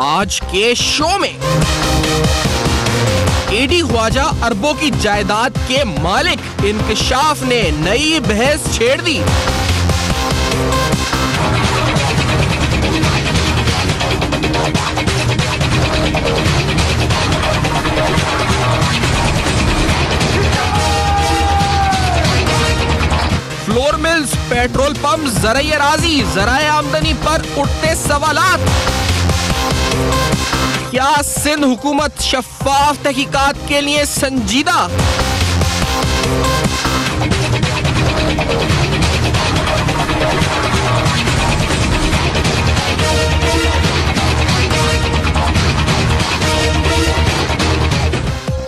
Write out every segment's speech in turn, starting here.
आज के शो में एडी ख्वाजा अरबों की जायदाद के मालिक, इंकशाफ ने नई बहस छेड़ दी। फ्लोर मिल्स, पेट्रोल पंप, ज़राए अराज़ी, ज़राए आमदनी पर उठते सवालात। क्या सिंध हुकूमत शफ्फाफ तहकीकात के लिए संजीदा?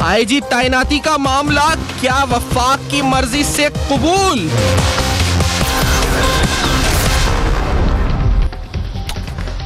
आईजी तैनाती का मामला क्या वफाक की मर्जी से कबूल?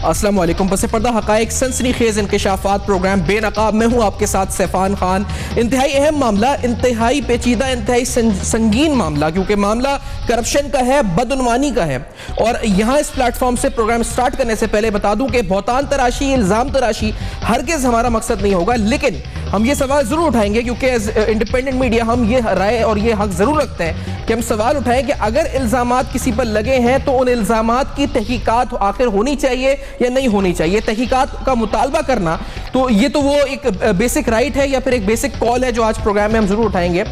अस्सलाम वालेकुम। पसे पर्दा हकायक सनसनीखेज इंकशाफात प्रोग्राम बेनकाब में हूँ आपके साथ सैफान खान। इंतहाई अहम मामला, इंतहाई पेचीदा, इंतहाई संगीन मामला, क्योंकि मामला करप्शन का है, बदउनवानी का है। और यहाँ इस प्लेटफॉर्म से प्रोग्राम स्टार्ट करने से पहले बता दूं कि बहुतान तराशी, इल्ज़ाम तराशी हरगिज़ हमारा मकसद नहीं होगा, लेकिन हम ये सवाल ज़रूर उठाएंगे क्योंकि इंडिपेंडेंट मीडिया हम ये राय और ये हक ज़रूर रखते हैं कि हम सवाल उठाएं कि अगर इल्ज़ामात किसी पर लगे हैं तो उन इल्ज़ामात की तहकीकात आखिर होनी चाहिए या नहीं होनी चाहिए। तहकीकात का मुतालबा करना तो ये तो वो एक बेसिक राइट है या फिर एक बेसिक कॉल है जो आज प्रोग्राम में हम ज़रूर उठाएंगे,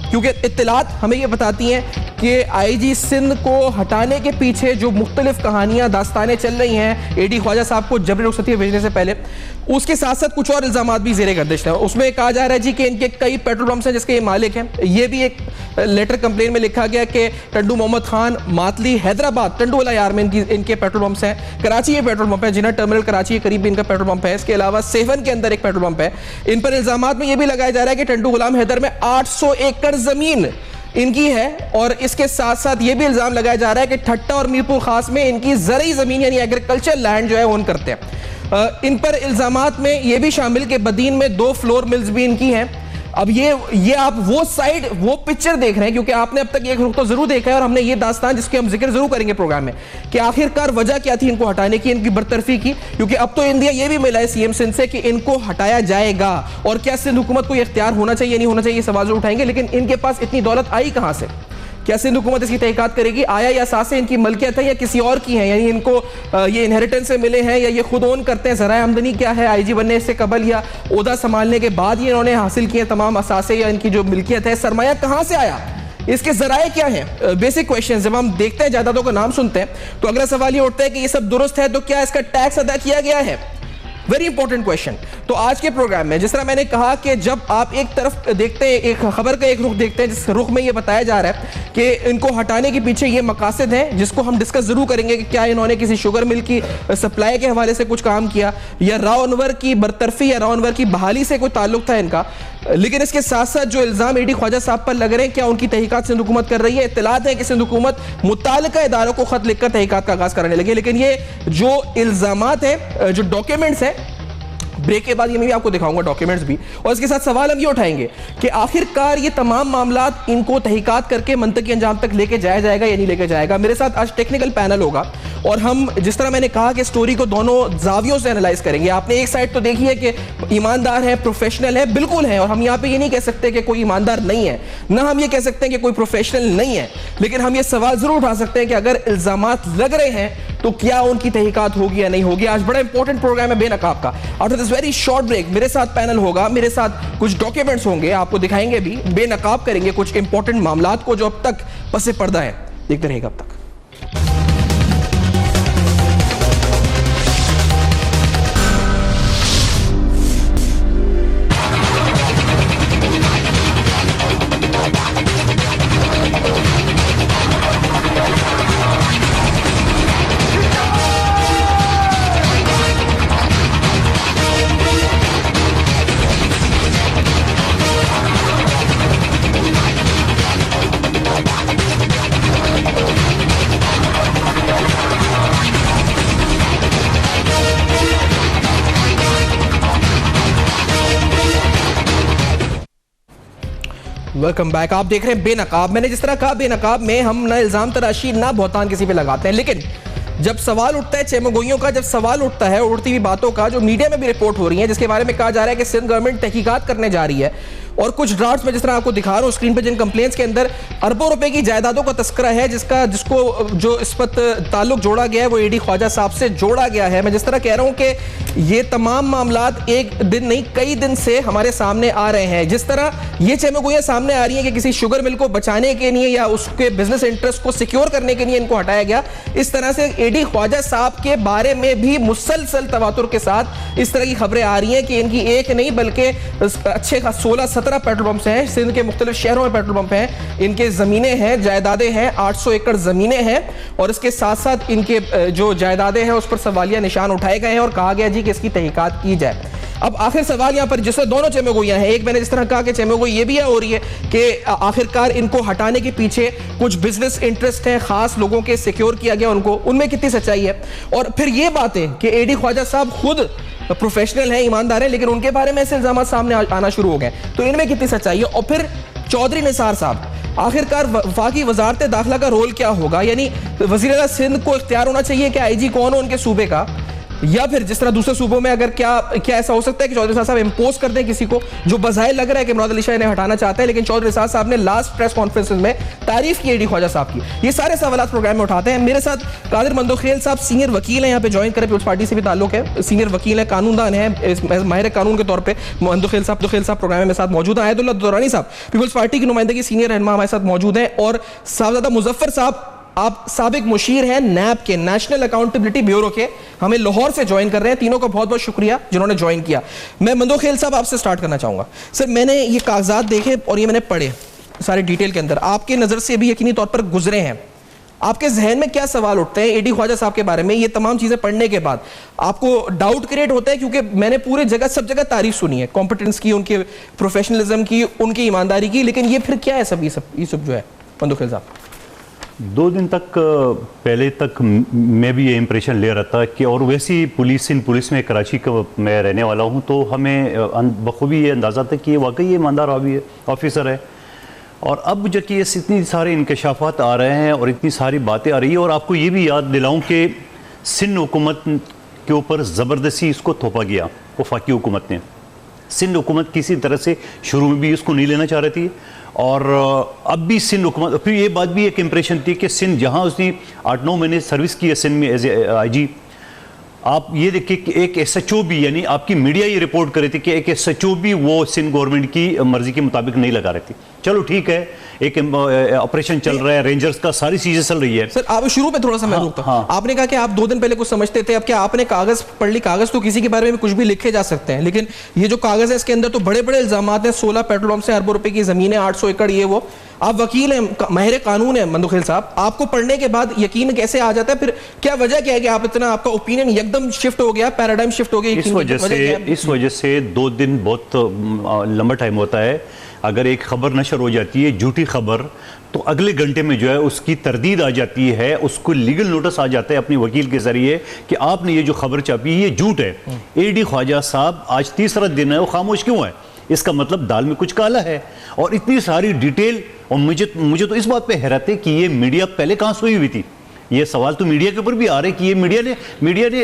क्योंकि इत्तलात हमें ये बताती हैं कि आईजी सिंध को हटाने के पीछे जो मुख्तलिफ कहानियाँ, दास्तानें चल रही हैं एडी ख्वाजा साहब को जबरी रुखसती भेजने से पहले, उसके साथ साथ कुछ और इल्ज़ामात भी ज़ेरे गर्दिश हैं। उसमें कहा जा रहा है जी कि इनके कई पेट्रोल पंप्स हैं जिसके ये मालिक हैं। ये भी एक लेटर कंप्लेन में लिखा गया कि टंडू मोहम्मद खान, मातली, हैदराबाद, टंडू वाला यार में इनके पेट्रोल पंप्स हैं। कराची ये पेट्रोल पंप है, जिन्ना टर्मिनल कराची के करीब इनका पेट्रोल पंप है। इसके अलावा सेवन के अंदर एक पेट्रोल पंप है। इन पर इल्ज़ामात में ये भी लगाया जा रहा है कि टंडू गुलाम हैदर में 800 एकड़ ज़मीन इनकी है, और इसके साथ साथ ये भी इल्ज़ाम लगाया जा रहा है कि ठट्टा और मीरपुर खास में इनकी ज़रई ज़मीन यानी एग्रीकल्चर लैंड जो है ओन करते हैं। इन पर इल्ज़ामात में ये भी शामिल कि बदीन में 2 फ्लोर मिल्स भी इनकी हैं। अब ये आप वो साइड, वो पिक्चर देख रहे हैं क्योंकि आपने अब तक एक रुख तो जरूर देखा है और हमने ये दास्तान जिसके हम जिक्र जरूर करेंगे प्रोग्राम में कि आखिरकार वजह क्या थी इनको हटाने की, इनकी बरतरफी की, क्योंकि अब तो इंडिया ये भी मिला है सीएम सिंध से कि इनको हटाया जाएगा। और क्या सिंध हुकूमत को ये इख्तियार होना चाहिए नहीं होना चाहिए, ये सवाल जरूर उठाएंगे। लेकिन इनके पास इतनी दौलत आई कहाँ से? क्या सिंध हुकूमत इसकी तहकीकात करेगी? आया या सासे इनकी मलकियत है या किसी और की है, यानी इनको ये इनहेरिटेंस से मिले हैं या ये खुद ओन करते हैं? ज़राए आमदनी क्या है? आईजी बनने से कबल या ओहदा संभालने के बाद ये इन्होंने हासिल किए तमाम असासे या इनकी जो मिल्कियत है? सरमाया कहाँ से आया? इसके ज़राए क्या हैं? Basic question. जब हम देखते हैं जायदादों का नाम सुनते हैं तो अगला सवाल ये उठता है कि ये सब दुरुस्त है तो क्या इसका टैक्स अदा किया गया है? Very important question. तो आज के प्रोग्राम में जिस तरह मैंने कहा कि जब आप एक तरफ देखते हैं, एक खबर का एक रुख देखते हैं जिस रुख में ये बताया जा रहा है कि इनको हटाने के पीछे ये मकासद हैं, जिसको हम डिस्कस जरूर करेंगे कि क्या इन्होंने किसी शुगर मिल की सप्लाई के हवाले से कुछ काम किया या राव अनवर की बरतरफी या राव अनवर की बहाली से कोई ताल्लुक था इनका। लेकिन इसके साथ साथ जो इल्ज़ाम एडी ख्वाजा साहब पर लग रहे हैं, क्या उनकी तहकीकात सिंध हुकूमत कर रही है? इत्तलात है कि सिंध हुकूमत मुताल्लिका इदारों को खत लिखकर तहकीकात का आगाज कराने लगी। लेकिन ये जो इल्ज़ामात हैं, जो डॉक्यूमेंट्स हैं, ब्रेक के बाद ये मैं भी आपको दिखाऊंगा डॉक्यूमेंट्स भी, और इसके साथ सवाल हम ये उठाएंगे कि आखिरकार ये तमाम मामलात इनको तहकीकात करके मंतकी अंजाम तक लेके जाया जाएगा या नहीं लेके जाएगा। मेरे साथ आज टेक्निकल पैनल होगा और हम जिस तरह मैंने कहा कि स्टोरी को दोनों जावियों से एनालाइज करेंगे। आपने एक साइड तो देखी है कि ईमानदार है, प्रोफेशनल है, बिल्कुल है, और हम यहाँ पे ये नहीं कह सकते कि कोई ईमानदार नहीं है, ना हम ये कह सकते हैं कि कोई प्रोफेशनल नहीं है, लेकिन हम ये सवाल जरूर उठा सकते हैं कि अगर इल्जामात लग रहे हैं तो क्या उनकी तहकीकात होगी या नहीं होगी। आज बड़ा इंपॉर्टेंट प्रोग्राम है बेनकाब का। After this very short break मेरे साथ पैनल होगा, मेरे साथ कुछ डॉक्यूमेंट्स होंगे, आपको दिखाएंगे भी, बेनकाब करेंगे कुछ इंपॉर्टेंट मामलात को जो अब तक पसे पर्दा है। देखते रहेगा अब तक। Welcome back. आप देख रहे हैं बेनकाब। मैंने जिस तरह कहा बेनकाब में हम ना इल्जाम तराशी ना बहुतान किसी पे लगाते हैं, लेकिन जब सवाल उठता है चेमोगोइयों का, जब सवाल उठता है उड़ती हुई बातों का जो मीडिया में भी रिपोर्ट हो रही है, जिसके बारे में कहा जा रहा है कि सिंध गवर्नमेंट तहकीकात करने जा रही है, और कुछ ड्राफ्ट्स में जिस तरह आपको दिखा रहा हूं स्क्रीन पे, जिन कंप्लेंट्स के अंदर अरबों रुपए की जायदादों का तस्करा है, जिसको जो इस पर ताल्लुक जोड़ा गया है वो एडी ख्वाजा साहब से जोड़ा गया है। मैं जिस तरह कह रहा हूं कि ये तमाम मामलात एक दिन नहीं कई दिन से हमारे सामने आ रहे हैं। जिस तरह ये चेमोगोइयां सामने आ रही है कि किसी शुगर मिल को बचाने के लिए या उसके बिजनेस इंटरेस्ट को सिक्योर करने के लिए इनको हटाया गया, इस तरह से एडी ख्वाजा साहब के बारे में भी मुसलसल तवातुर के साथ इस तरह की खबरें आ रही हैं कि इनकी एक नहीं बल्कि अच्छे 16-17 पेट्रोल पंप्स हैं, सिंध के मुख्तलिफ शहरों में पेट्रोल पंप हैं, इनके जमीनें हैं, जायदादें हैं, 800 एकड़ जमीनें हैं, और इसके साथ साथ इनके जो जायदादें हैं उस पर सवालिया निशान उठाए गए हैं और कहा गया जी कि इसकी तहकीकात की जाए। अब आखिर सवाल यहां पर जिससे दोनों चेमोगोइयां हैं, एक मैंने जिस तरह कहा कि चेमोगोई ये भी हो रही है कि आखिरकार इनको हटाने के पीछे कुछ बिजनेस इंटरेस्ट हैं, खास लोगों के सिक्योर किया गया उनको, उनमें कितनी सच्चाई है। और फिर ये बातें कि एडी ख्वाजा साहब खुद प्रोफेशनल हैं, ईमानदार हैं, लेकिन उनके बारे में ऐसे इल्जाम सामने आना शुरू हो गए, तो इनमें कितनी सच्चाई है। और फिर चौधरी निसार साहब, आखिरकार वफाकी वजारत दाखिला का रोल क्या होगा, यानी वज़ीर-ए-आज़म सिंध को इख्तियार होना चाहिए कि आईजी कौन हो उनके सूबे का, या फिर जिस तरह दूसरे सूबों में अगर क्या ऐसा हो सकता है कि चौधरी साहब इंपोज कर दें किसी को, जो बज़ाहिर लग रहा है कि मुराद अली शाह इन्हें हटाना चाहता है, लेकिन चौधरी साहब ने लास्ट प्रेस कॉन्फ्रेंस में तारीफ की एडी ख्वाजा साहब की। ये सारे सवाल प्रोग्राम में उठाते हैं। मेरे साथ कादिर मंदोखेल साहब सीनियर वकील हैं, यहाँ पे ज्वाइन करें, पीपल्स पार्टी से भी ताल्लुक है, सीनियर वकील है, कानूनदान है, माहिर कानून के तौर पर मंदोखेल साहब प्रोग्राम में मेरे साथ मौजूद है। आयतुल्लाह दुरानी साहब पीपल्स पार्टी की नुमाइंदगी सीनियर रहनुमा हमारे साथ मौजूद हैं, और साहबजादा मुजफ्फर साहब आप साबिक मुशीर हैं नैब के, नेशनल अकाउंटेबिलिटी ब्यूरो के, हमें लाहौर से ज्वाइन कर रहे हैं। तीनों का बहुत बहुत शुक्रिया जिन्होंने ज्वाइन किया। मैं मंदोखेल साहब आपसे स्टार्ट करना चाहूंगा। सर, मैंने ये कागजात देखे और ये मैंने पढ़े सारे डिटेल के अंदर, आपके नज़र से भी यकीनी तौर पर गुजरे हैं, आपके जहन में क्या सवाल उठते हैं एडी ख्वाजा साहब के बारे में? ये तमाम चीज़ें पढ़ने के बाद आपको डाउट क्रिएट होता है, क्योंकि मैंने पूरे जगह सब जगह तारीफ सुनी है, कॉम्पिटेंस की, उनके प्रोफेशनलिज्म की, उनकी ईमानदारी की, लेकिन ये फिर क्या है सब ये सब जो है? मंदोखेल साहब, 2 दिन तक पहले तक मैं भी ये इम्प्रेशन ले रहा था कि, और वैसी पुलिस में कराची का मैं रहने वाला हूँ, तो हमें बखूबी ये अंदाज़ा था कि ये वाकई ये ईमानदार ऑफिसर है। और अब जबकि ये इतनी सारे इंकशाफात आ रहे हैं और इतनी सारी बातें आ रही है, और आपको ये भी याद दिलाऊँ कि सिंध हुकूमत के ऊपर ज़बरदस्ती इसको थोपा गया, वफाकी हुकूमत ने। सिंध हुकूमत किसी तरह से शुरू में भी इसको नहीं लेना चाह रही थी, और अब भी सिंध हुकूमत, फिर ये बात भी एक इम्प्रेशन थी कि सिंध जहाँ उसने 8-9 महीने सर्विस की है सिंध में एज ए IG, आप ये देखिए कि एक SHO भी, यानी आपकी मीडिया ये रिपोर्ट कर रही थी कि एक SHO भी वो सिंध गवर्नमेंट की मर्जी के मुताबिक नहीं लगा रही थी। चलो ठीक है, एक ऑपरेशन चल रहा है, रेंजर्स का, सारी चीजें चल रही है। सर, आप शुरू में थोड़ा सा मैं रुकता हूं। आपने कहा कि आप 2 दिन पहले कुछ समझते थे, अब क्या आपने कागज पढ़ ली? कागज तो किसी के बारे में कुछ भी लिखे जा सकते हैं, लेकिन ये जो कागज है इसके अंदर तो बड़े बड़े इल्जाम हैं, 16 पेट्रोल पंप से अरबों रुपए की जमीनें, 800 एकड़, ये वो। आप वकील हैं, माहिर कानून है मंदोखेल साहब, आपको पढ़ने के बाद यकीन कैसे आ जाता है? फिर क्या वजह क्या है कि आप इतना, आपका ओपिनियन एकदम शिफ्ट हो गया, पैराडाइम शिफ्ट हो गया? इस वजह से 2 दिन बहुत लंबा टाइम होता है। अगर एक खबर नशर हो जाती है, झूठी खबर, तो अगले घंटे में जो है उसकी तरदीद आ जाती है, उसको लीगल नोटिस आ जाता है अपने वकील के जरिए कि आपने ये जो खबर छापी ये झूठ है। एडी ख्वाजा साहब आज 3रा दिन है, वो खामोश क्यों है? इसका मतलब दाल में कुछ काला है। और इतनी सारी डिटेल, और मुझे तो इस बात पे हैरत है कि ये मीडिया पहले कहाँ सोई हुई थी। ये सवाल तो मीडिया के ऊपर भी आ रहे कि ये मीडिया ने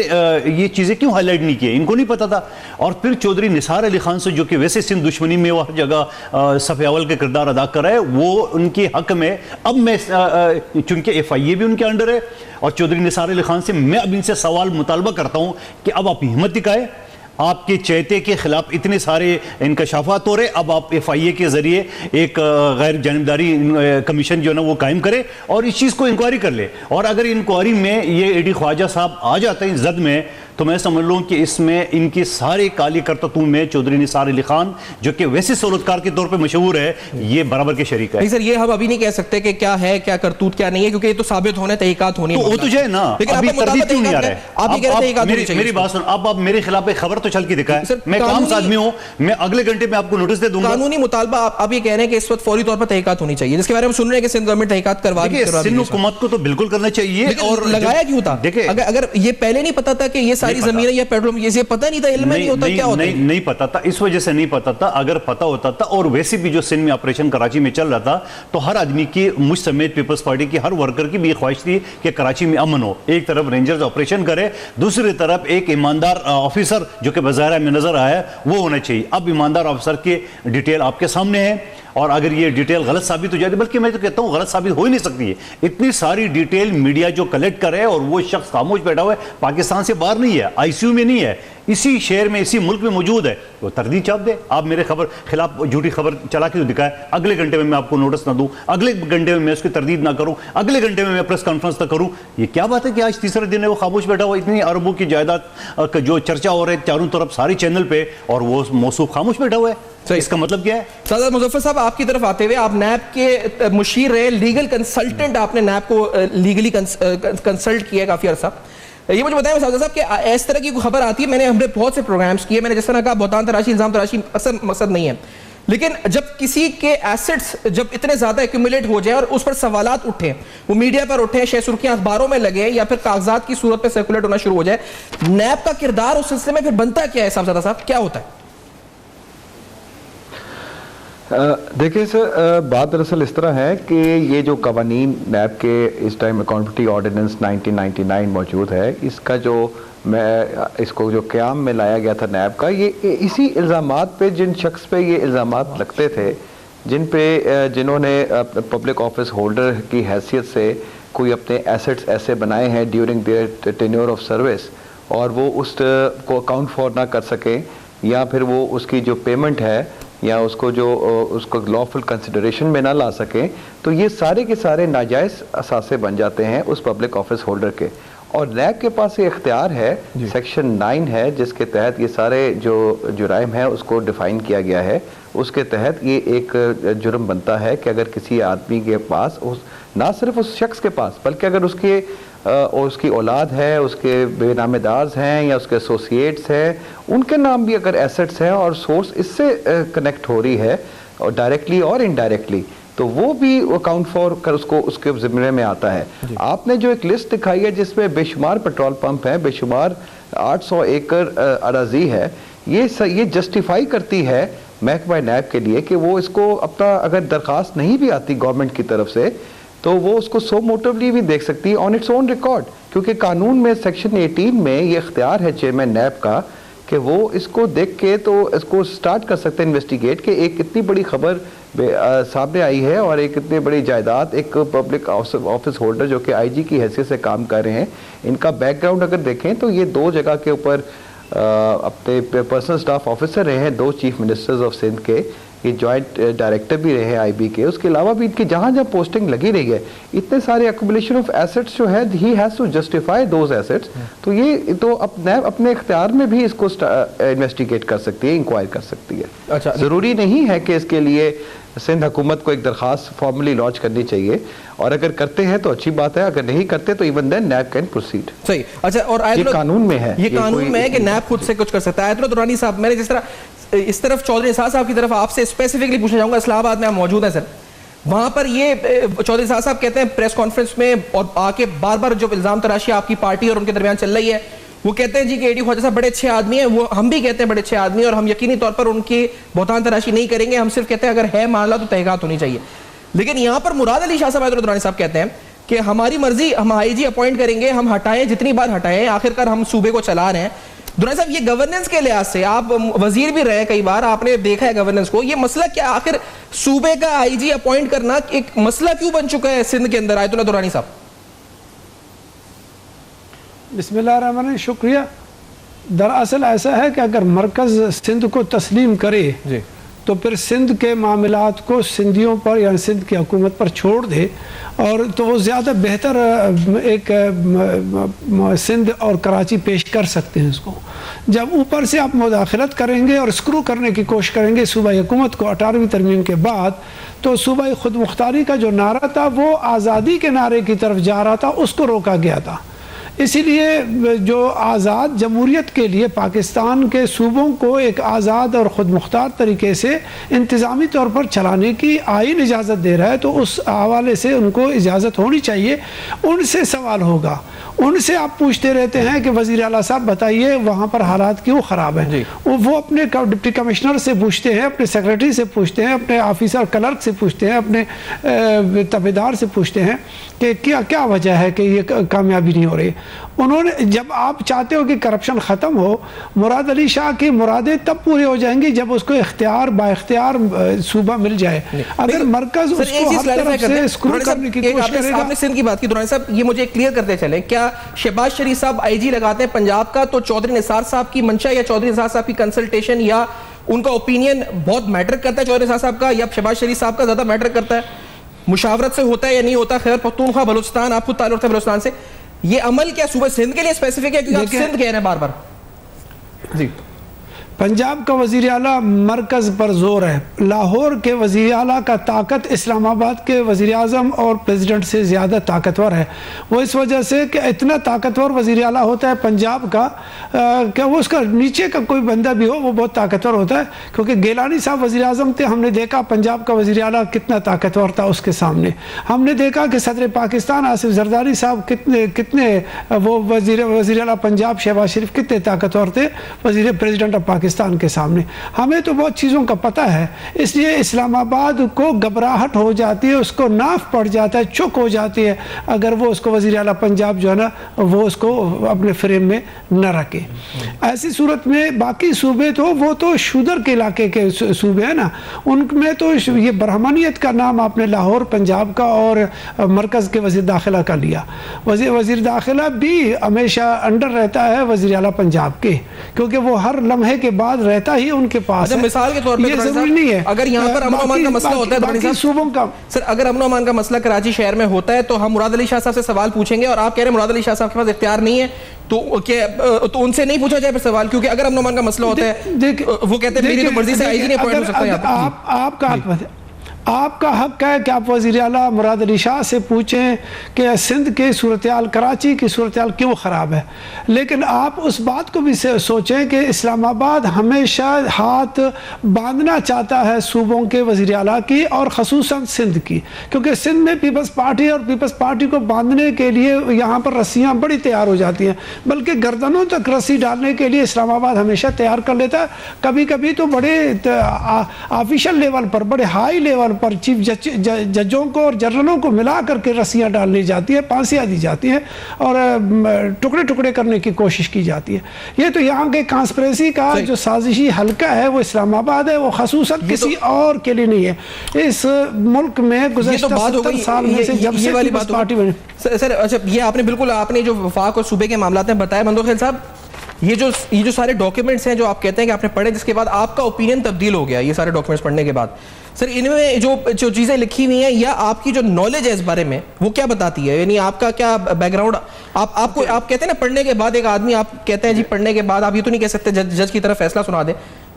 ये चीज़ें क्यों हाईलाइट नहीं की, इनको नहीं पता था। और फिर चौधरी निसार अली खान से, जो कि वैसे सिंध दुश्मनी में वो हर जगह सफ़े अव्वल के किरदार अदा कर रहा है, वो उनके हक में अब मैं, चूंकि FIA भी उनके अंडर है, और चौधरी निसार अली खान से मैं अब इनसे सवाल मुतालबा करता हूँ कि अब आप हिम्मत दिखाए, आपके चहते के खिलाफ इतने सारे इंकशाफात हो रहे, अब आप FIA के जरिए एक गैर जानिबदारी कमीशन जो है ना वो कायम करे और इस चीज़ को इंक्वायरी कर ले। और अगर इंक्वायरी में ये एडी ख्वाजा साहब आ जाते हैं जद में, तो मैं समझ लूँ कि इसमें इनके सारे काली करतूतों में चौधरी निसार अली खान, जो कि वैसे सहूलतकार के तौर पे मशहूर है, ये बराबर के शरीक है। नहीं सर, ये हम अभी नहीं कह सकते कि क्या है, क्या करतूत क्या नहीं है, क्योंकि ये तो साबित होने, तहकीकात होनी है। तो वो तो है ना, अभी तरदीद क्यों नहीं आ रहा है? मेरी बात सुन, अब आप मेरे खिलाफ एक खबर तो चल के दिखाए, मैं कामज़ आदमी हूँ, मैं अगले घंटे में आपको नोटिस दे दूंगा। कानूनी मुतालबा आप ये कह रहे हैं कि इस वक्त फौरी तौर पर तहकीकात होनी चाहिए, जिसके बारे में सुन रहे हैं कि सिंध गवर्नमेंट तहकीकात करवा रही है। सिंध हुकूमत को तो बिल्कुल करना चाहिए, और लगाया क्यों था? देखिए, अगर ये पहले नहीं पता था कि ये सारी हमारी जमीन है या पेट्रोल, ये पता नहीं था, इल्म नहीं होता क्या होता है? नहीं पता था, इस वजह से नहीं पता था। अगर पता होता था, और वैसे भी जो सिंध में ऑपरेशन कराची में चल रहा था, तो हर आदमी की, मुझ समेत पीपल्स पार्टी की हर वर्कर की भी ये ख्वाहिश थी कि कराची में अमन हो। एक तरफ रेंजर्स ऑपरेशन करे, दूसरी तरफ एक ईमानदार ऑफिसर जो कि बाज़ाहिर में नजर आया वो होना चाहिए। अब ईमानदार ऑफिसर की डिटेल आपके सामने है, और अगर ये डिटेल गलत साबित हो जाती, बल्कि मैं तो कहता हूं गलत साबित हो ही नहीं सकती है। इतनी सारी डिटेल मीडिया जो कलेक्ट करे और वो शख्स खामोश बैठा हुआ है, पाकिस्तान से बाहर नहीं है, आईसीयू में नहीं है, इसी शहर में, इसी मुल्क में मौजूद है, वो तरदीद छाप दे। आप मेरे खिलाफ झूठी खबर चला के तो दिखाए, अगले घंटे में मैं आपको नोटिस ना दूं, अगले घंटे में मैं उसकी तरदीद ना करूं, अगले घंटे में मैं प्रेस कॉन्फ्रेंस ना करूं। ये क्या बात है कि आज तीसरे दिन है वो खामोश बैठा हुआ, इतनी अरबों की जायदाद जो चर्चा हो रही है चारों तरफ सारी चैनल पे, और वो मौसूफ खामोश बैठा हुआ है। तो इसका मतलब क्या है? सादात मुजफ्फर साहब, आपकी तरफ आते हुए, आप नैब के मुशीर रहे, लीगल कंसल्टेंट, आपने नैब को लीगली कंसल्ट किया काफी अरसा। ये मुझे बताएं सादात साहब कि इस तरह की खबर आती है, हमने बहुत से प्रोग्राम्स किए, मैंने जिस तरह कहा बहुतान तराशी, इल्जाम तराशी असल मकसद नहीं है, लेकिन जब किसी के एसेट्स जब इतने ज्यादा एक्यूमुलेट हो जाए और उस पर सवालात उठे, वो मीडिया पर उठे, शेर सुर्खियां अखबारों में लगे, या फिर कागजात की सूरत में सर्कुलेट होना शुरू हो जाए, नैब का किरदार उस सिलसिले में फिर बनता क्या है? साहब क्या होता है? देखिए सर, बात दरअसल इस तरह है कि ये जो कवानीन नैब के इस टाइम अकाउंटेबिलिटी ऑर्डिनेंस 1999 मौजूद है, इसका जो इसको जो क़याम में लाया गया था नैब का, ये इसी इल्ज़ामात पे, जिन शख्स पे ये इल्ज़ामात लगते थे, जिन्होंने पब्लिक ऑफिस होल्डर की हैसियत से कोई अपने एसेट्स ऐसे बनाए हैं during their tenure of service, और वो उस को अकाउंट फॉर ना कर सकें, या फिर वो उसकी जो पेमेंट है या उसको लॉफुल कंसिडरेशन में ना ला सकें, तो ये सारे के सारे नाजायज़ असासे बन जाते हैं उस पब्लिक ऑफिस होल्डर के। और नैब के पास ये इख्तियार है, सेक्शन 9 है, जिसके तहत ये सारे जो जुराइम है उसको डिफ़ाइन किया गया है। उसके तहत ये एक जुर्म बनता है कि अगर किसी आदमी के पास, ना सिर्फ उस शख्स के पास, बल्कि अगर उसकी औलाद है, उसके बेनामेदार्स हैं या उसके एसोसिएट्स हैं, उनके नाम भी अगर एसेट्स हैं और सोर्स इससे कनेक्ट हो रही है, और डायरेक्टली और इनडायरेक्टली, तो वो भी अकाउंट फॉर कर उसके ज़िम्मे में आता है। आपने जो एक लिस्ट दिखाई है जिसमें बेशुमार पेट्रोल पंप हैं, बेशुमार 800 एकड़ अराजी है, ये जस्टिफाई करती है महकमा नैब के लिए कि वो इसको अपना, अगर दरख्वास्त नहीं भी आती गवर्नमेंट की तरफ से, तो वो उसको सो मोटिवली भी देख सकती है ऑन इट्स ओन रिकॉर्ड, क्योंकि कानून में सेक्शन 18 में ये इख्तियार है चेयरमैन नैब का कि वो इसको देख के तो इसको स्टार्ट कर सकते हैं इन्वेस्टिगेट कि एक इतनी बड़ी खबर सामने आई है और एक इतनी बड़ी जायदाद, एक पब्लिक ऑफिस होल्डर जो कि आईजी की हैसियत से काम कर रहे हैं, इनका बैकग्राउंड अगर देखें तो ये 2 जगह के ऊपर अपने पर्सनल स्टाफ ऑफिसर रहे हैं, 2 चीफ मिनिस्टर्स ऑफ सिंध के, ये जॉइंट डायरेक्टर भी रहे हैं आईबी के। उसके अलावा भी इनकी जहाँ जहाँ पोस्टिंग लगी रही है, इतने सारे एक्यूमुलेशन ऑफ एसेट्स जो है, he has to justify those assets. तो ये तो अपने इख्तियार में भी इसको इन्वेस्टिगेट कर सकती है, इंक्वायर कर सकती है। अच्छा, ज़रूरी नहीं है कि इसके लिए सिंध हुकूमत को एक दरख्वास्त फॉर्मली लॉन्च करनी चाहिए, और अगर करते हैं तो अच्छी बात है, अगर नहीं करते तो even then NAB can proceed. सही। अच्छा, और ये कानून में है, ये कानून में है कि नैब खुद से कुछ कर सकता है। आयतुल्लाह दुरानी साहब, मैंने जिस तरह इस तरफ चौधरी निसार साहब की तरफ आपसे स्पेसिफिकली पूछना चाहूंगा, इस्लामाबाद में आप मौजूद हैं सर, वहां पर ये चौधरी निसार साहब कहते हैं प्रेस कॉन्फ्रेंस में, और आके बार बार जो इल्जाम तराशी आपकी पार्टी और उनके दरमियान चल रही है, वो कहते हैं जी कि एडी ख्वाजा साहब बड़े अच्छे आदमी हैं, वो हम भी कहते हैं बड़े अच्छे आदमी, और हम यकीनी तौर पर उनकी बहुतान तराशी नहीं करेंगे, हम सिर्फ कहते हैं अगर है मामला तो तहकीकात होनी चाहिए। लेकिन यहाँ पर मुराद अली शाह साहब आयतुल्लाह दुरानी साहब कहते हैं कि हमारी मर्जी, हम आईजी अपॉइंट करेंगे, हम हटाएं जितनी बार हटाएं, आखिरकार हम सूबे को चला रहे हैं। दुरानी साहब, ये गवर्नेंस के लिहाज से, आप वजीर भी रहे कई बार, आपने देखा है गवर्नेंस को, ये मसला क्या, आखिर सूबे का आईजी अपॉइंट करना एक मसला क्यों बन चुका है सिंध के अंदर? आयतुल्लाह दुरानी साहब। बिस्मिल्लाह, शुक्रिया। दरअसल ऐसा है कि अगर मरकज़ सिंध को तस्लीम करे जी, तो फिर सिंध के मामलात को सिंधियों पर या सिंध की हुकूमत पर छोड़ दे, और तो वो ज़्यादा बेहतर एक सिंध और कराची पेश कर सकते हैं इसको। जब ऊपर से आप मुदाखलत करेंगे और स्क्रू करने की कोशिश करेंगे सूबाई हुकूमत को 18वीं तरमीम के बाद, तो सूबाई खुद मुख्तारी का जो नारा था वो आज़ादी के नारे की तरफ जा रहा था, उसको रोका गया था। इसीलिए जो आज़ाद जमहूरियत के लिए पाकिस्तान के सूबों को एक आज़ाद और ख़ुद मुख्तार तरीके से इंतज़ामी तौर पर चलाने की आईन इजाज़त दे रहा है, तो उस हवाले से उनको इजाज़त होनी चाहिए। उनसे सवाल होगा, उनसे आप पूछते रहते हैं कि वज़ीर आला साहब बताइए वहाँ पर हालात क्यों ख़राब हैं, वो अपने डिप्टी कमिश्नर से पूछते हैं, अपने सेक्रेटरी से पूछते हैं, अपने ऑफिसर क्लर्क से पूछते हैं, अपने तबेदार से पूछते हैं कि क्या क्या वजह है कि ये कामयाबी नहीं हो रही। उन्होंने, जब आप चाहते हो कि करप्शन ख़त्म हो, मुराद अली शाह की मुरादें तब पूरी हो जाएंगी जब उसको इख्तियार बाइख्तियार सूबा मिल जाए। अगर मरकज़ उसको हर तरफ से स्क्रू करने की कोशिश करेगा। आपने सिंध की बात की दुरानी साहब, ये मुझे क्लियर करते चलें, क्या शहबाज शरीफ साहब आईजी लगाते हैं पंजाब का, तो चौधरी निसार साहब की मंशा या चौधरी निसार साहब की कंसल्टेशन या उनका ओपिनियन बहुत मैटर करता है चौधरी निसार साहब का, या शहबाज शरीफ साहब का ज्यादा मैटर करता है? मुशावरत से होता है या नहीं होता? खैर पख्तूनख्वा बलूचिस्तान, आपको ताल्लुक है बलूचिस्तान से, ये अमल क्या सूबा सिंध के लिए स्पेसिफिक है? क्योंकि आप सिंध कह रहे हैं बार बार। जी, पंजाब का वज़ीर आला मरकज़ पर जोर है। लाहौर के वज़ीर आला का ताकत इस्लामाबाद के वज़ीर आज़म और प्रेसिडेंट से ज़्यादा ताकतवर है। वो इस वजह से कि इतना ताकतवर वज़ीर आला होता है पंजाब का, कि वो उसका नीचे का कोई बंदा भी हो वो बहुत ताकतवर होता है। क्योंकि गिलानी साहब वज़ीर आज़म थे, हमने देखा पंजाब का वज़ीर आला कितना ताकतवर था उसके सामने। हमने देखा कि सदर पाकिस्तान आसिफ जरदारी साहब कितने वो वज़ीर आला पंजाब शहबाज शरीफ कितने ताकतवर थे वज़ीर प्रेसिडेंट ऑफ पाकिस्तान के सामने। हमें तो बहुत चीज़ों का पता है, इसलिए इस्लामाबाद को घबराहट हो जाती है, उसको नाफ पड़ जाता है, चुक हो जाती है अगर वो उसको वज़ीर आला पंजाब जो है ना वो उसको अपने फ्रेम में न रखे। ऐसी सूरत में बाकी सूबे तो वो तो शुदर के इलाके के सूबे हैं ना, उनमें तो ये ब्राह्मणियत का नाम आपने लाहौर पंजाब का और मरकज़ के वज़ीर दाखिला का लिया। वज़ीर दाखिला भी हमेशा अंडर रहता है वज़ीर आला पंजाब के, क्योंकि वो हर लम्हे के बाद रहता ही उनके पास है। मिसाल के तौर पे ये जरूरी नहीं है, अगर यहाँ पर अमन-ओ-अमान का मसला होता है तो सूबों का सर, अगर अमन-ओ-अमान का मसला कराची शहर में होता है तो हम मुराद अली शाह साहब से सवाल पूछेंगे, और आप कह रहे हैं मुराद अली शाह साहब के पास इख्तियार नहीं है, तो उनसे नहीं पूछा जाए फिर सवाल? क्योंकि अगर अमन-ओ-अमान का मसला होता है वो कहते हैं मेरी तो मर्जी से आईजी नहीं अपॉइंट हो सकता। आपका हक है कि आप वज़ीर आला मुराद अली शाह से पूछें कि सिंध की सूरत हाल, कराची की सूरत हाल क्यों ख़राब है, लेकिन आप उस बात को भी सोचें कि इस्लामाबाद हमेशा हाथ बांधना चाहता है सूबों के वज़ीर आला की और ख़ुसूसन सिंध की, क्योंकि सिंध में पीपल्स पार्टी और पीपल्स पार्टी को बांधने के लिए यहाँ पर रस्सियाँ बड़ी तैयार हो जाती हैं, बल्कि गर्दनों तक रस्सी डालने के लिए इस्लामाबाद हमेशा तैयार कर लेता है। कभी कभी तो बड़े ऑफिशियल लेवल पर, बड़े हाई लेवल पर चीफ जजों को और जनरलों को मिला करके रस्सियां डालनी जाती है, फांसियां दी जाती हैं और टुकड़े टुकड़े करने की कोशिश की जाती है। ये तो यहाँ के कॉन्स्पिरेसी का जो साजिशी हल्का है वो इस्लामाबाद है, वो ख़ुसूसन किसी और के लिए नहीं है। इस मुल्क में गुज़श्ता 70 साल में से जब से पीपल्स पार्टी बनी। सर अच्छा, ये आपने बिल्कुल आपने जो वफाक और सूबे के मामलात में बताया बंदोखेल साहब, ये जो सारे डॉक्यूमेंट्स हैं जो आप कहते हैं कि आपने पढ़े, जिसके बाद आपका ओपिनियन तब्दील हो गया ये सारे डॉक्यूमेंट्स पढ़ने के बाद, सर इनमें जो चीज़ें लिखी हुई हैं या आपकी जो नॉलेज है इस बारे में वो क्या बताती है? यानी आपका क्या बैकग्राउंड, आप कहते हैं ना पढ़ने के बाद एक आदमी, आप कहते हैं जी पढ़ने के बाद आप ये तो नहीं कह सकते जज की तरफ फैसला सुना दे,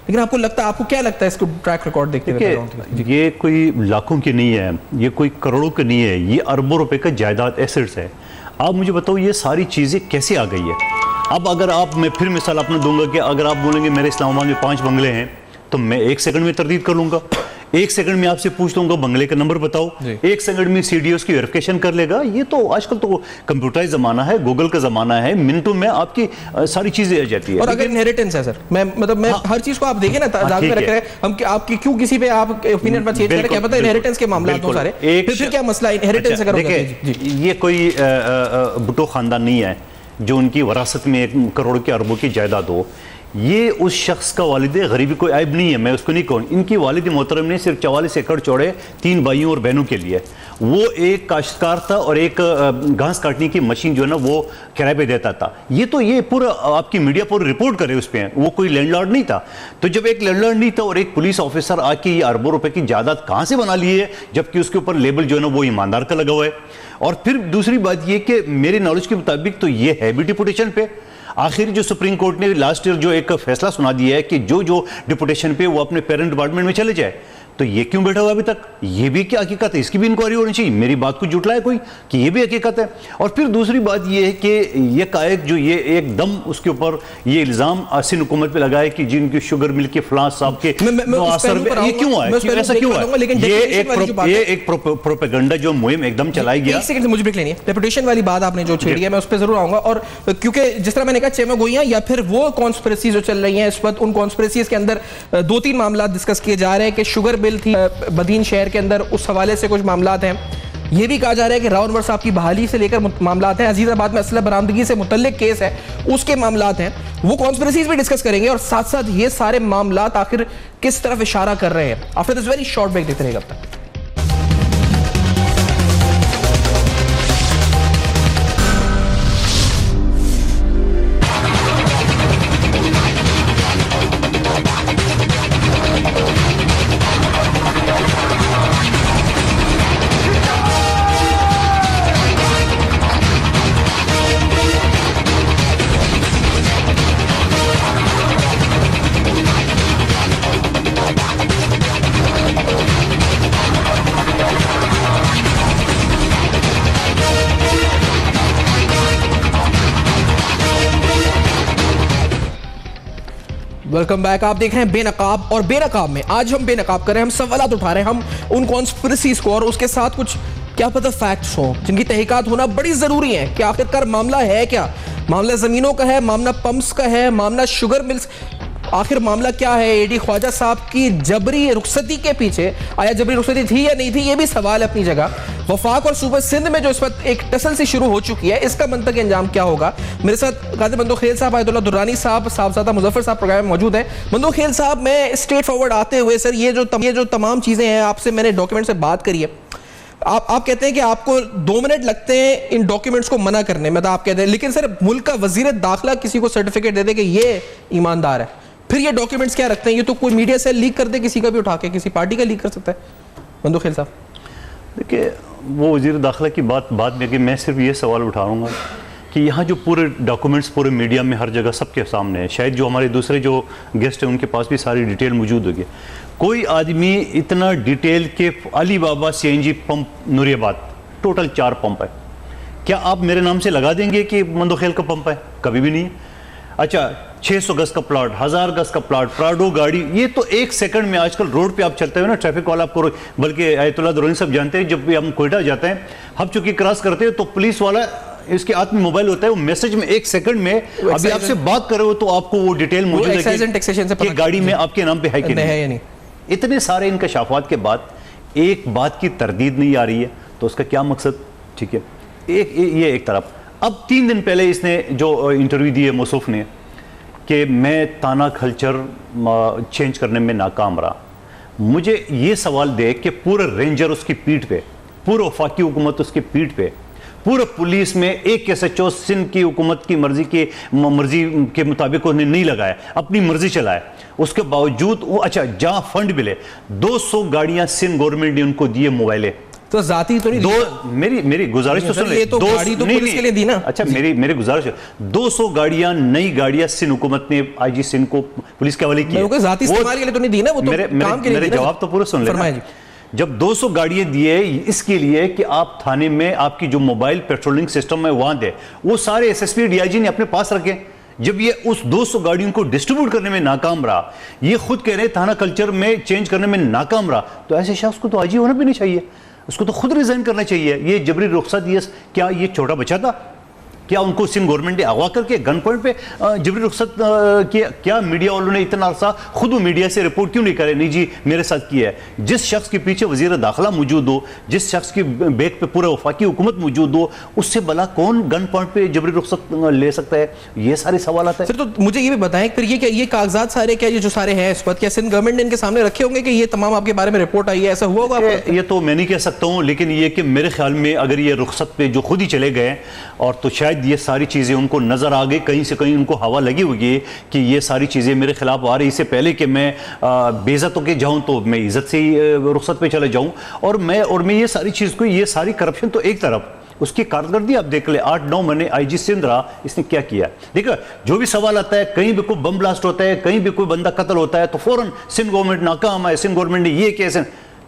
लेकिन आपको क्या लगता है इसको ट्रैक रिकॉर्ड देखते हुए? ये कोई लाखों की नहीं है, ये कोई करोड़ों की नहीं है, ये अरबों रुपए का जायदाद एसेट्स है। आप मुझे बताओ ये सारी चीज़ें कैसे आ गई है? अब अगर मैं फिर मिसाल आपने दूंगा कि अगर आप बोलेंगे मेरे इस्लामाबाद में 5 बंगले हैं तो मैं 1 सेकंड में तरदीद कर लूंगा, 1 सेकंड में आपसे पूछ लूंगा बंगले का नंबर बताओ, 1 सेकंड में सीडीओ की वेरिफिकेशन कर लेगा। ये तो आजकल तो कंप्यूटराइज जमाना है, गूगल का जमाना है, मिनटों में आपकी सारी चीजें आ जाती है। और अगर इनहेरिटेंस है सर, मैं हर चीज को आप देखें ना दाग में रख रहे हैं हम, आपकी क्यों किसी पे आप ओपिनियन पर चेंज करें? क्या पता इनहेरिटेंस के मामला हो सारे, फिर क्या मसला इनहेरिटेंस अगर ये कोई भुट्टो खानदान नहीं है जो उनकी वरासत में 1 करोड़ के अरबों की जायदाद हो। ये उस शख्स का वालिद गरीबी कोई ऐब नहीं है, मैं उसको नहीं कहूँ। इनकी वालिद मोहतरम ने सिर्फ 44 एकड़ चौड़े 3 भाइयों और बहनों के लिए, वो एक काश्तकार था और एक घास काटने की मशीन जो है ना वो किराए पे देता था। ये पूरा आपकी मीडिया पूरी रिपोर्ट करे उस पर, वो कोई लैंडलॉर्ड नहीं था। तो जब एक लैंडलॉर्ड नहीं था और एक पुलिस ऑफिसर आके ये अरबों रुपए की जायदाद कहाँ से बना ली है, जबकि उसके ऊपर लेबल जो है ना वो ईमानदार का लगा हुआ है। और फिर दूसरी बात ये कि मेरे नॉलेज के मुताबिक तो ये है भी डिपुटेशन पे। आखिर जो सुप्रीम कोर्ट ने लास्ट ईयर जो एक फैसला सुना दिया है कि जो डिपुटेशन पे वो अपने पेरेंट डिपार्टमेंट में चले जाए, तो ये क्यों बैठा हुआ अभी तक? ये भी क्या हकीकत है? इसकी भी इंक्वायरी होनी चाहिए। मेरी बात को जुटलाए कोई कि ये भी हकीकत है। और फिर दूसरी बात ये है कि ये कायक जो ये एकदम उसके ऊपर ये इल्ज़ाम सिंध हुकूमत पे लगाए कि जिनकी शुगर मिल के फलां साहब के ये क्यों आए, ऐसा क्यों है? ये एक प्रोपेगेंडा जो मुहिम एकदम चलाई गया। एक सेकंड मुझे ब्रेक लेनी है। रेपुटेशन वाली बात आपने जो छेड़ी है मैं उस पर जरूर आऊंगा, और क्योंकि जिस तरह मैंने कहा चेमा गोइयां या फिर वो कॉन्स्पिरेसी जो चल रही हैं इस वक्त, उन कॉन्स्पिरेसीज के अंदर 2-3 मामला डिस्कस किए जा रहे हैं कि शुगर बिल थी बदीन शहर के अंदर, उस हवाले से कुछ मामला हैं। ये भी कहा जा रहा है कि राव अनवर साहब की बहाली से लेकर मामला हैं, अजीजाबाद में असला बरामदगी से मुतल्लिक केस है उसके मामला हैं। वो कॉन्स्पिरेसीज भी डिस्कस करेंगे और साथ साथ ये सारे मामला आखिर किस तरफ इशारा कर रहे हैं। After this very short break देखते रहेगा अब तक। Welcome back. आप देख रहे हैं बेनकाब, और बेनकाब में आज हम बेनकाब कर रहे हैं, हम सवालात उठा रहे हैं, हम उन कॉन्स्पिरेसीज को और उसके साथ कुछ क्या पता फैक्ट्स हो जिनकी तहकीकात होना बड़ी जरूरी है कि आखिरकार मामला है क्या। मामला जमीनों का है, मामला पंप्स का है, मामला शुगर मिल्स, आखिर मामला क्या है? एडी ख्वाजा साहब की जबरी रुखसती के पीछे आया जबरी रुखसती थी या नहीं थी, ये भी सवाल है अपनी जगह। वफाक और सूबे सिंध में जो इस वक्त एक टसल सी शुरू हो चुकी है, इसका मंतकी अंजाम क्या होगा? मेरे साथ काजी बंदो खेल साहब, आयतुल्लाह दुर्रानी साहब, साहबजादा मुजफ्फर साहब प्रोग्राम में मौजूद है। बंदो खेल साहब, मैं स्ट्रेट फॉरवर्ड आते हुए सर ये जो तमाम चीज़ें हैं, आपसे मैंने डॉक्यूमेंट से बात करी है, आप कहते हैं कि आपको 2 मिनट लगते हैं इन डॉक्यूमेंट्स को मना करने में, तो आप कहते हैं, लेकिन सर मुल्क का वजीर दाखिला किसी को सर्टिफिकेट दे दे कि ये ईमानदार है, फिर ये डॉक्यूमेंट्स क्या रखते हैं? ये तो कोई मीडिया से लीक कर दे, किसी का भी उठा के किसी पार्टी का लीक कर सकता है। बंदो खेल साहब, देखिए वो वज़ीर दाखिला की बात बाद में कि मैं सिर्फ ये सवाल उठाऊंगा कि यहाँ जो पूरे डॉक्यूमेंट्स पूरे मीडिया में हर जगह सबके सामने है, शायद जो हमारे दूसरे जो गेस्ट हैं उनके पास भी सारी डिटेल मौजूद होगी। कोई आदमी इतना डिटेल के अली बाबा CNG pump Nooriabad total 4 pump है, क्या आप मेरे नाम से लगा देंगे कि मंदोखेल का पंप है? कभी भी नहीं। अच्छा, 600 गज का प्लॉट, 1000 गज का प्लॉट, प्राडो गाड़ी, ये तो 1 सेकंड में आजकल रोड पे आप चलते हुए ना ट्रैफिक वाला आपको, बल्कि आयतुल्लाह दुर्रानी सब जानते हैं, जब भी हम कोयटा जाते हैं, हम चूंकि क्रॉस करते हैं तो पुलिस वाला इसके हाथ में मोबाइल होता है, वो मैसेज में 1 सेकंड में अभी आपसे बात कर रहे हो तो आपको वो डिटेल मौजूद है कि गाड़ी में आपके नाम पे है कि नहीं। इतने सारे इंकशाफात के बाद एक बात की तरदीद नहीं आ रही है, तो उसका क्या मकसद? ठीक है, ये एक तरफ। अब 3 दिन पहले इसने जो इंटरव्यू दी है मौसूफ ने कि मैं ताना कल्चर चेंज करने में नाकाम रहा। मुझे ये सवाल दे कि पूरा रेंजर उसकी पीठ पे, पूरा वफाकी हुकूमत उसकी पीठ पे, पूरा पुलिस में एक SHO सिंध की हुकूमत की मर्जी के मुताबिक उन्हें नहीं लगाया, अपनी मर्जी चलाया, उसके बावजूद वो अच्छा जहां फंड मिले 200 गाड़ियां सिंध गवर्नमेंट ने उनको दिए, मोबाइलें तो जाती तो नहीं। मेरी गुजारिश तो सुन ले, तो गाड़ी तो पुलिस के लिए दी ना। अच्छा, मेरी गुजारिश है, 200 गाड़ियां नई गाड़ियां सिंध हुकूमत ने IG सिंध को पुलिस के हवाले की, जाती इस्तेमाल के लिए तो नहीं दी ना, वो तो काम के लिए। मेरे जवाब तो पूरा सुन ले। जब 200 गाड़ियां दिए इसके लिए कि आप थाने में आपकी जो मोबाइल पेट्रोलिंग सिस्टम है वहां दे, वो सारे SSP DIG ने अपने पास रखे। जब ये उस 200 गाड़ियों को डिस्ट्रीब्यूट करने में नाकाम रहा, ये खुद कह रहे थाना कल्चर में चेंज करने में नाकाम रहा, तो ऐसे शख्स को तो IG होना भी नहीं चाहिए, उसको तो खुद रिजाइन करना चाहिए। ये जबरी रुखसत, ये क्या ये छोटा बच्चा था? क्या उनको सिंध गवर्नमेंट ने अगवा करके गन पॉइंट पे जबरी रुखसत किया? क्या मीडिया वालों ने इतना अरसा खुद मीडिया से रिपोर्ट क्यों नहीं करे? नहीं जी मेरे साथ किया है। जिस शख्स के पीछे वजीर दाखिला मौजूद हो, जिस शख्स की बैक पे पूरा वफाकी हुकूमत मौजूद हो, उससे भला कौन गन पॉइंट पे जबरी रुखसत ले सकता है? ये सारे सवाल आते हैं। सर तो मुझे ये भी बताएं फिर ये क्या ये कागजात सारे क्या ये जो सारे हैं इस वक्त क्या सिंध गवर्नमेंट ने इनके सामने रखे होंगे कि ये तमाम आपके बारे में रिपोर्ट आई है, ऐसा हुआ होगा? ये तो मैं नहीं कह सकता हूँ, लेकिन ये कि मेरे ख्याल में अगर ये रुखसत पे जो खुद ही चले गए और तो शायद ये सारी चीज़ें उनको नजर आ गई, कहीं से कहीं उनको हवा लगी हुई है कि ये सारी चीजें मेरे खिलाफ आ रही, इससे पहले कि मैं बेइज्जत होकर जाऊं तो मैं इज्जत से ही रुखसत पे चले जाऊं। और मैं ये सारी चीज को, ये सारी करप्शन तो एक तरफ, उसकी कारकर्दगी आप देख ले, 8-9 महीने आईजी सिंध रहा, इसने क्या किया। देखो जो भी सवाल आता है, कहीं भी कोई बम ब्लास्ट होता है, कहीं भी कोई बंदा कत्ल होता है, तो फौरन सिंध गवर्नमेंट नाकाम है, सिंध गवर्नमेंट ने ये कैसे,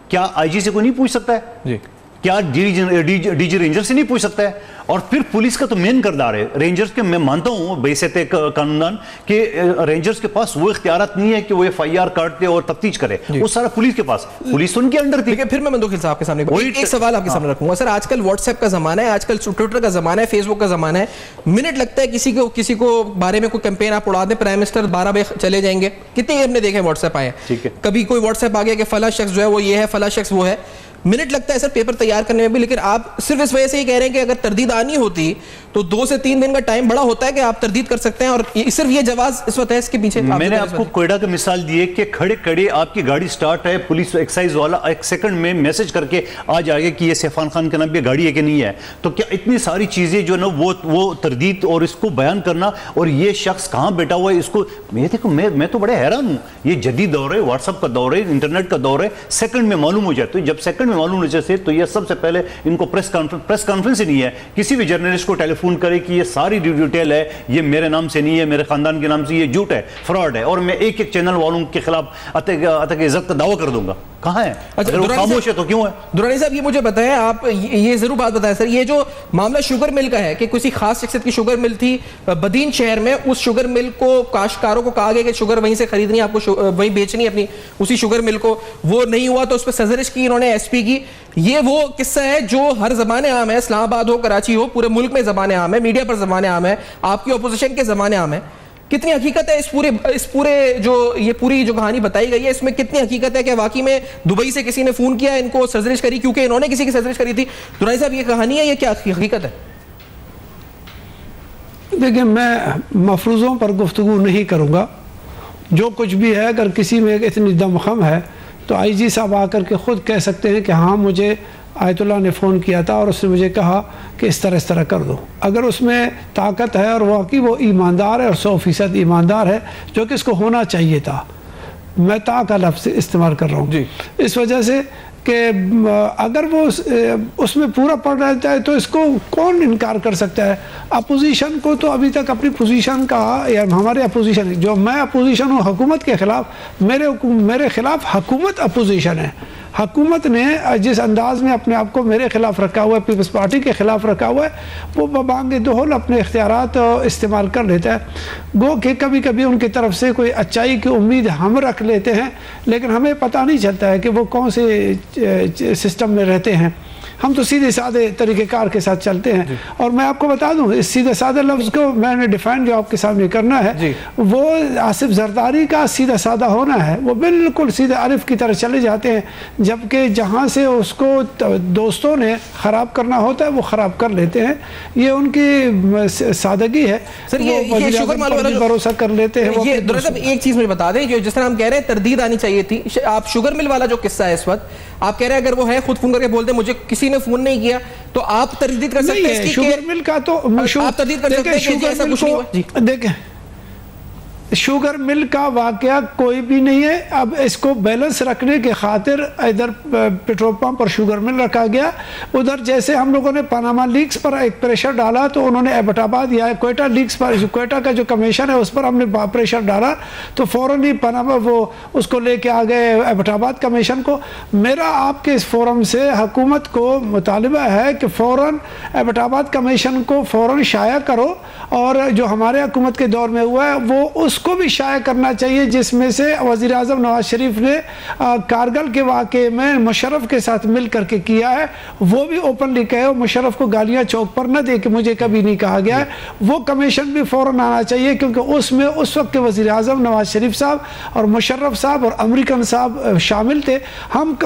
क्या आईजी से कोई नहीं पूछ सकता है जी? क्या डीजी रेंजर से नहीं पूछ सकता है? और फिर पुलिस का तो मेन किरदार है। रेंजर्स के, मैं मानता हूं बेसित कानूनदान कि रेंजर्स के पास वो इख्तियारात नहीं है कि वो FIR काटते और तफ्तीश करे, वो सारा पुलिस के पास, पुलिस उनके अंडर थी। फिर मैं मंदोखिल साहब के सामने एक सवाल आपके सामने रखूंगा। सर आजकल व्हाट्सएप का जमाना है, आजकल ट्विटर का जमाना है, फेसबुक का जमाना है, मिनट लगता है किसी को बारे में कोई कैंपेन आप उड़ा दें, प्राइम मिनिस्टर 12 बजे चले जाएंगे। कितने हमने देखे व्हाट्सएप आए, कभी कोई व्हाट्सएप आ गया कि फला शख्स जो है वो ये है, फला शख्स वो है, मिनट लगता है सर पेपर तैयार करने में भी। लेकिन आप सिर्फ इस वजह से ही कह रहे हैं कि अगर तरदीद आनी होती तो 2 से 3 दिन का टाइम बड़ा होता है कि आप तरदीद कर सकते हैं, और सिर्फ ये जवाब इस वक्त है इसके पीछे। मैंने आपको कोयडा की मिसाल दी है कि खड़े खड़े आपकी गाड़ी स्टार्ट है, पुलिस एक्साइज वाला 1 सेकंड में मैसेज करके आ जाएगा कि ये सैफान खान के नाम की गाड़ी है कि नहीं है। तो क्या इतनी सारी चीजें जो ना वो तरदीद और इसको बयान करना, और ये शख्स कहाँ बैठा हुआ है, इसको देखो मैं तो बड़े हैरान हूँ। ये जदीद दौर है, व्हाट्सएप का दौर है, इंटरनेट का दौर है, सेकंड में मालूम हो जाए। तो जब सेकंड में मालूम हो जाए तो ये सबसे पहले इनको प्रेस कॉन्फ्रेंस ही नहीं है, किसी भी जर्नलिस्ट को टेलीफोन करे कि ये सारी डिटेल है, ये मेरे नाम से नहीं है, मेरे खानदान के नाम से, ये झूठ है, फ्रॉड है, और मैं एक चैनल वालों के खिलाफ अतक इज्जत का दावा कर दूंगा। कहाँ है? अगर वो खामोश है तो क्यों है? दुरानी साहब ये मुझे बताएं, आप ये जरूर बात बताएं सर, ये जो मामला शुगर मिल का है कि किसी खास शख्सियत की शुगर मिल थी बदीन शहर में, उस शुगर मिल को काश्तकारों को कहा गया कि शुगर वहीं से खरीदनी, आपको वहीं बेचनी अपनी उसी शुगर मिल को, वो नहीं हुआ तो उस पर सजरिश की इन्होंने SP की। ये वो किस्सा है जो हर ज़बाने आम है, इस्लामाबाद हो, कराची हो, पूरे मुल्क में ज़बाने आम है, मीडिया पर ज़बाने आम है, आपकी अपोजिशन के ज़बाने आम है। कितनी हकीकत है इस पूरे जो ये पूरी जो कहानी बताई गई है, इसमें कितनी हकीकत है कि वाकई में दुबई से किसी ने फोन किया, इनको सर्जरिश करी क्योंकि इन्होंने किसी की सर्जरिश करी थी? दुरानी साहब ये कहानी है, ये क्या हकीकत है? देखिए मैं मफरूज़ों पर गुफ्तगू नहीं करूँगा, जो कुछ भी है अगर किसी में इतनी दमखम है तो IG साहब आकर के ख़ुद कह सकते हैं कि हाँ मुझे आयतुल्लाह ने फ़ोन किया था और उसने मुझे कहा कि इस तरह कर दो। अगर उसमें ताकत है और वाकई वो ईमानदार है और 100% ईमानदार है, जो कि इसको होना चाहिए था, मैं ता का लफ्ज़ इस्तेमाल कर रहा हूँ इस वजह से कि अगर वो उसमें पूरा पड़ रहता है तो इसको कौन इनकार कर सकता है? अपोजिशन को तो अभी तक अपनी पोजीशन का, या हमारे अपोजिशन, जो मैं अपोजिशन हूँ हुकूमत के ख़िलाफ़, मेरे ख़िलाफ़ हुकूमत अपोजिशन है। हुकूमत ने जिस अंदाज में अपने आप को मेरे ख़िलाफ़ रखा हुआ है, पीपल्स पार्टी के ख़िलाफ़ रखा हुआ है, वो बबांगे दोहल अपने इख्तियारात इस्तेमाल कर लेता है। गो कि कभी कभी उनकी तरफ से कोई अच्छाई की उम्मीद हम रख लेते हैं, लेकिन हमें पता नहीं चलता है कि वो कौन से सिस्टम में रहते हैं। हम तो सीधे साधे तरीक़ेकार के साथ चलते हैं। और मैं आपको बता दूं, इस सीधे साधे लफ्ज़ को मैंने डिफाइन जो आपके सामने करना है, वो आसिफ जरदारी का सीधा साधा होना है। वो बिल्कुल सीधे आरिफ की तरह चले जाते हैं, जबकि जहाँ से उसको दोस्तों ने ख़राब करना होता है वो ख़राब कर लेते हैं। ये उनकी सादगी है सर। ये शुगर माल वाला भरोसा कर लेते हैं। ये दरअसल एक चीज़ मुझे बता दें, जो जिस तरह हम कह रहे हैं तरदीद आनी चाहिए थी, आप शुगर मिल वाला जो किस्सा है इस वक्त आप कह रहे हैं अगर वो है खुद फोन करके बोलते मुझे किसी ने फोन नहीं किया, तो आप तरदीद कर सकते हैं शुगर मिल का, तो आप तरदीद कर सकते हैं कि ऐसा कुछ नहीं हुआ। देखें शुगर मिल का वाकया कोई भी नहीं है। अब इसको बैलेंस रखने के खातिर इधर पेट्रोल पंप पर शुगर मिल रखा गया, उधर जैसे हम लोगों ने पनामा लीक्स पर एक प्रेशर डाला तो उन्होंने एबटाबाद या कोयटा लीक्स पर, कोयटा का जो कमीशन है उस पर हमने प्रेशर डाला तो फ़ौरन ही पनामा वो उसको लेके आ गए एबटाबाद कमीशन को। मेरा आपके इस फोरम से हुकूमत को मुतालिबा है कि फ़ौरन एबटाबाद कमीशन को फ़ौरन शाया करो, और जो हमारे हुकूमत के दौर में हुआ है वो उसको भी शाया करना चाहिए, जिसमें से वज़ीर आज़म नवाज शरीफ ने कारगिल के वाक़े में मुशर्रफ के साथ मिल करके किया है, वो भी ओपनली कहे और मुशर्रफ को गालियाँ चौक पर न दे कि मुझे कभी नहीं कहा गया है। वो कमीशन भी फ़ौरन आना चाहिए, क्योंकि उसमें उस वक्त के वज़ीर आज़म नवाज शरीफ साहब और मुशर्रफ साहब और अमरीकन साहब शामिल थे।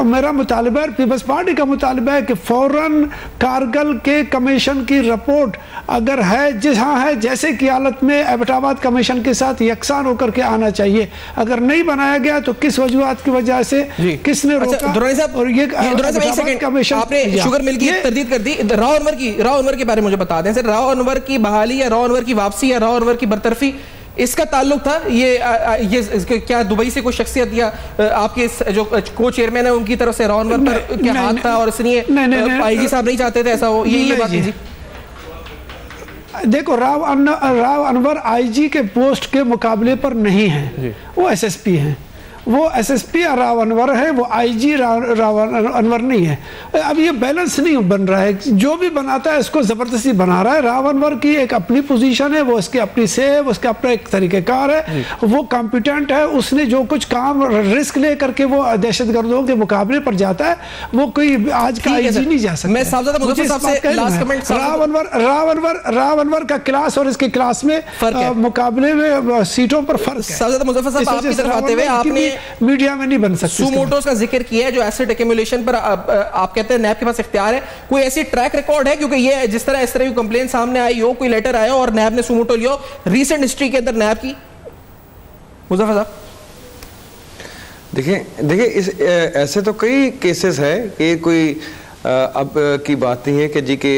मेरा मुतालिबा है, पीपल्स पार्टी का मुतालिबा है कि फ़ौरन कारगिल के कमीशन की रिपोर्ट अगर है जहाँ है जैसे की हालत में एबटाबाद कमीशन के साथ यकसान होकर के आना चाहिए। अगर नहीं बनाया गया तो किस वजूहात की वजह से किसने रोका? और ये आपने शुगर मिल की तरदीद कर दी। राव अनवर के बारे में मुझे बता दें सर, राव अनवर की बहाली या राव अनवर की वापसी या राव अनवर की बरतरफी, इसका ताल्लुक था ये क्या दुबई से कोई शख्सियत या आपके जो को चेयरमैन है उनकी तरफ से राव अनवर पर क्या हाथ था और इसलिए आईजी साहब नहीं चाहते थे ऐसा हो, ये बात जी? देखो राव अनवर आईजी के पोस्ट के मुकाबले पर नहीं है, वो एसएसपी हैं। वो एसएसपी राव अनवर है, वो आईजी राव अनवर नहीं है। अब ये बैलेंस नहीं बन रहा है, जो भी बनाता है इसको ज़बरदस्ती बना रहा है। राव अनवर की एक अपनी पोजीशन है, वो इसकी अपनी से है, वो उसका अपना एक तरीक़ेकार है, वो कॉम्पिटेंट है। उसने जो कुछ काम रिस्क ले करके वो दहशतगर्दों के मुकाबले पर जाता है, वो कोई आज का आईजी नहीं जा सकता। मैं राव अनवर का क्लास और इसके क्लास में मुकाबले में सीटों पर फर्क है। आपने मीडिया में नहीं बन सकती। सुमोटोस का जिक्र किया है जो एसेट एक्यूमुलेशन पर आप कहते हैं नैब के पास इख्तियार है, कोई ऐसी ट्रैक रिकॉर्ड है? क्योंकि ये जिस तरह इस तरह की कंप्लेंट सामने आई हो, कोई लेटर आया और नैब ने सुमोटो लिया, रीसेंट हिस्ट्री के अंदर नैब की। मुज़फ़्फ़र साहब देखिए इस ऐसे तो कई केसेस है कि कोई अब की बात नहीं है कि जी कि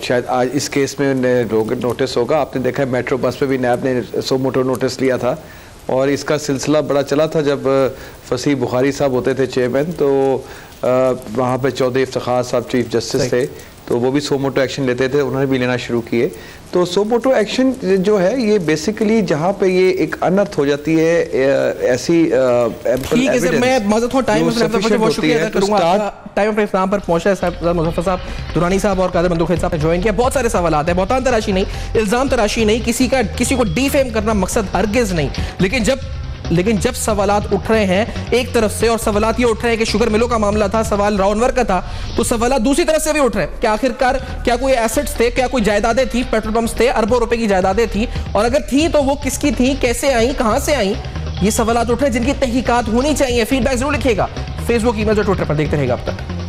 शायद आज इस केस में लोग नोटिस होगा। आपने देखा है मेट्रो बस पे भी नैब ने सुमोटो नोटिस लिया था और इसका सिलसिला बड़ा चला था। जब फसीह बुखारी साहब होते थे चेयरमैन, तो वहाँ पे चौधरी इफ्तिखार साहब चीफ जस्टिस थे, तो वो भी सोमोटो एक्शन लेते थे, उन्होंने भी लेना शुरू किए। तो सोमोटो एक्शन जो है ये बेसिकली जहाँ पे ये एक अनर्थ हो जाती है ऐसी टाइम पर पहुंचा है मुज़फ़्फ़र साहब, दुरानी साहब और कादिर बंदूक साहब ने ज्वाइन किया। बहुत सारे सवाल आते हैं, बहुत तराशी नहीं, इल्ज़ाम तराशी नहीं, किसी को डिफेम करना मकसद हरगिज़ नहीं, लेकिन जब सवालात उठ रहे हैं एक तरफ से और सवालात ये उठ रहे हैं कि शुगर मिलों का मामला था, सवाल राव अनवर का था, तो सवालात दूसरी तरफ से भी उठ रहे हैं कि आखिरकार क्या कोई एसेट्स थे, क्या कोई जायदादें थी, पेट्रोल पंप्स थे, अरबों रुपए की जायदादें थी, और अगर थी तो वो किसकी थी, कैसे आई, कहां से आई, ये सवालात उठ रहे हैं जिनकी तहकीकात होनी चाहिए। फीडबैक जरूर लिखिएगा फेसबुक, ईमेल और ट्विटर पर। देखते रहेगा अब तक।